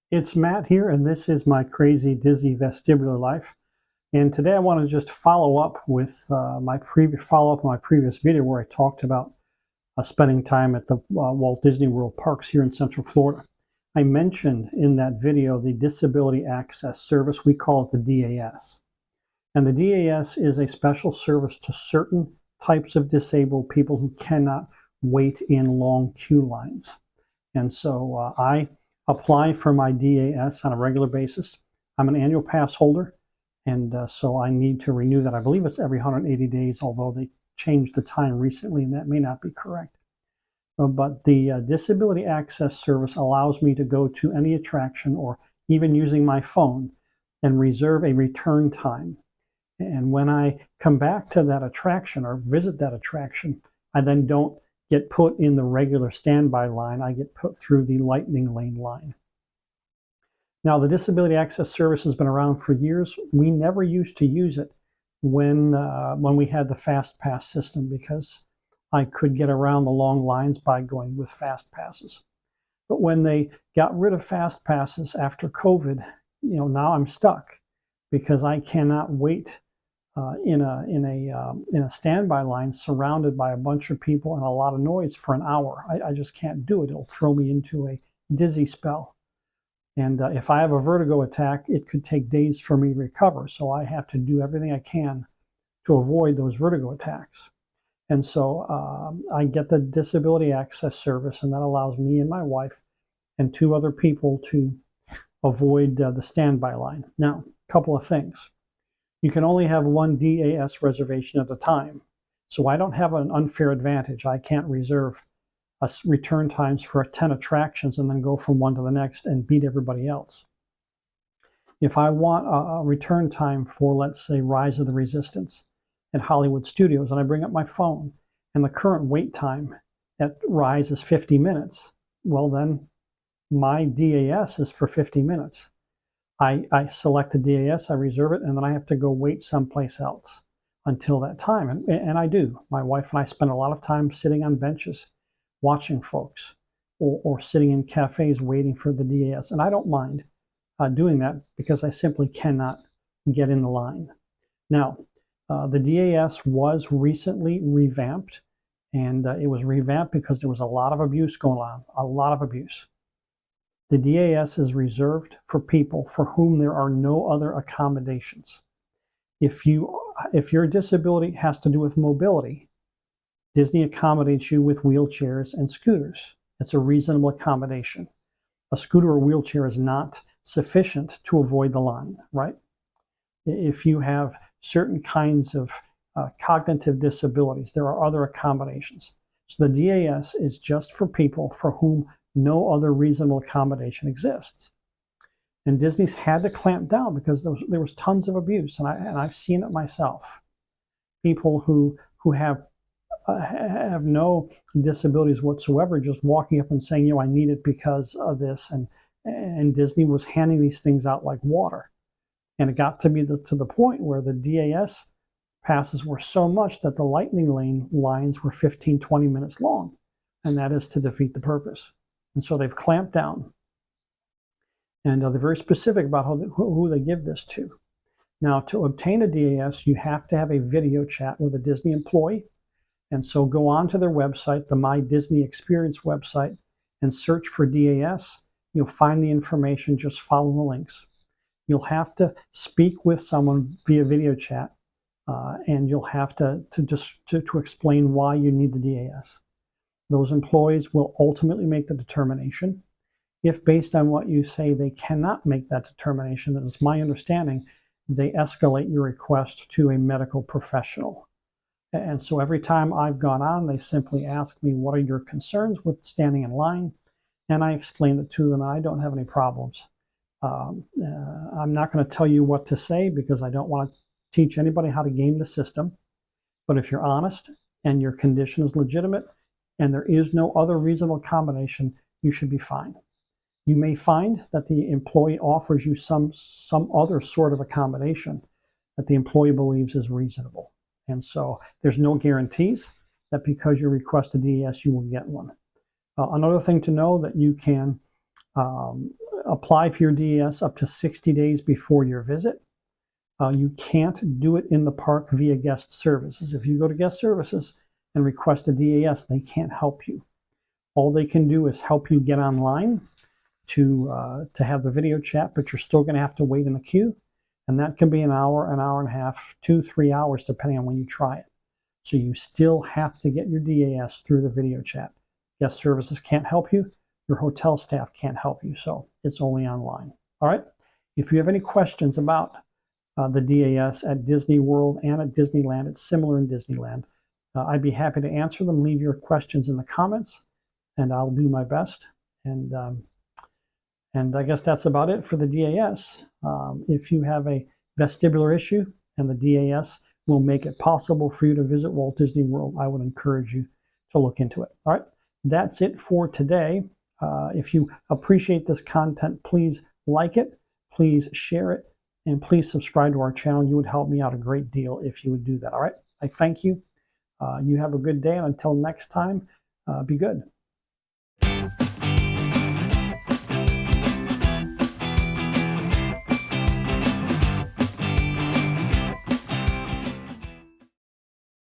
It's Matt here, and this is my crazy, dizzy vestibular life. And today I want to just follow up with my previous video where I talked about spending time at the Walt Disney World parks here in Central Florida. I mentioned in that video the Disability Access Service. We call it the DAS. And the DAS is a special service to certain types of disabled people who cannot wait in long queue lines. And so I apply for my DAS on a regular basis. I'm an annual pass holder, and so I need to renew that. I believe it's every 180 days, although they changed the time recently, and that may not be correct. But the Disability Access Service allows me to go to any attraction, or even using my phone, and reserve a return time. And when I come back to that attraction or visit that attraction, I then don't get put in the regular standby line. I get put through the lightning lane line. Now, the Disability Access Service has been around for years. We never used to use it when we had the Fast Pass system, because I could get around the long lines by going with Fast Passes. But when they got rid of Fast Passes after COVID, now I'm stuck because I cannot wait in a standby line surrounded by a bunch of people and a lot of noise for an hour. I just can't do it. It'll throw me into a dizzy spell. And if I have a vertigo attack, it could take days for me to recover. So I have to do everything I can to avoid those vertigo attacks. And so I get the Disability Access Service, and that allows me and my wife and 2 other people to avoid the standby line. Now, a couple of things. You can only have 1 DAS reservation at a time. So I don't have an unfair advantage. I can't reserve return times for 10 attractions and then go from one to the next and beat everybody else. If I want a return time for, let's say, Rise of the Resistance at Hollywood Studios, and I bring up my phone, and the current wait time at Rise is 50 minutes, well then my DAS is for 50 minutes. I select the DAS, I reserve it, and then I have to go wait someplace else until that time. And I do. My wife and I spend a lot of time sitting on benches watching folks, or sitting in cafes waiting for the DAS. And I don't mind doing that because I simply cannot get in the line. Now, the DAS was recently revamped, and it was revamped because there was a lot of abuse going on, a lot of abuse. The DAS is reserved for people for whom there are no other accommodations. If your disability has to do with mobility, Disney accommodates you with wheelchairs and scooters. It's a reasonable accommodation. A scooter or wheelchair is not sufficient to avoid the line, right? If you have certain kinds of cognitive disabilities, there are other accommodations. So the DAS is just for people for whom no other reasonable accommodation exists. And Disney's had to clamp down because there was tons of abuse, and I've seen it myself. People who have no disabilities whatsoever just walking up and saying, I need it because of this, and Disney was handing these things out like water. And it got to be to the point where the DAS passes were so much that the lightning lane lines were 15, 20 minutes long, and that is to defeat the purpose. And so they've clamped down, and they're very specific about who they give this to. Now, to obtain a DAS, you have to have a video chat with a Disney employee. And so go on to their website, the My Disney Experience website, and search for DAS. You'll find the information, just follow the links. You'll have to speak with someone via video chat, and you'll have to explain why you need the DAS. Those employees will ultimately make the determination. If based on what you say they cannot make that determination, then it's my understanding they escalate your request to a medical professional. And so every time I've gone on, they simply ask me, what are your concerns with standing in line? And I explain it to them, and I don't have any problems. I'm not going to tell you what to say because I don't want to teach anybody how to game the system. But if you're honest and your condition is legitimate and there is no other reasonable combination, you should be fine. You may find that the employee offers you some other sort of accommodation that the employee believes is reasonable. And so there's no guarantees that because you request a DAS, you will get one. Another thing to know that you can apply for your DAS up to 60 days before your visit. You can't do it in the park via guest services. If you go to guest services and request a DAS, they can't help you. All they can do is help you get online to have the video chat, but you're still going to have to wait in the queue. And that can be an hour and a half, 2-3 hours, depending on when you try it. So you still have to get your DAS through the video chat. Guest services can't help you. Your hotel staff can't help you. So it's only online. All right. If you have any questions about the DAS at Disney World and at Disneyland, it's similar in Disneyland, I'd be happy to answer them. Leave your questions in the comments, and I'll do my best. And I guess that's about it for the DAS. If you have a vestibular issue and the DAS will make it possible for you to visit Walt Disney World, I would encourage you to look into it. All right, that's it for today. If you appreciate this content, please like it, please share it, and please subscribe to our channel. You would help me out a great deal if you would do that. All right, I thank you. You have a good day, and until next time, be good.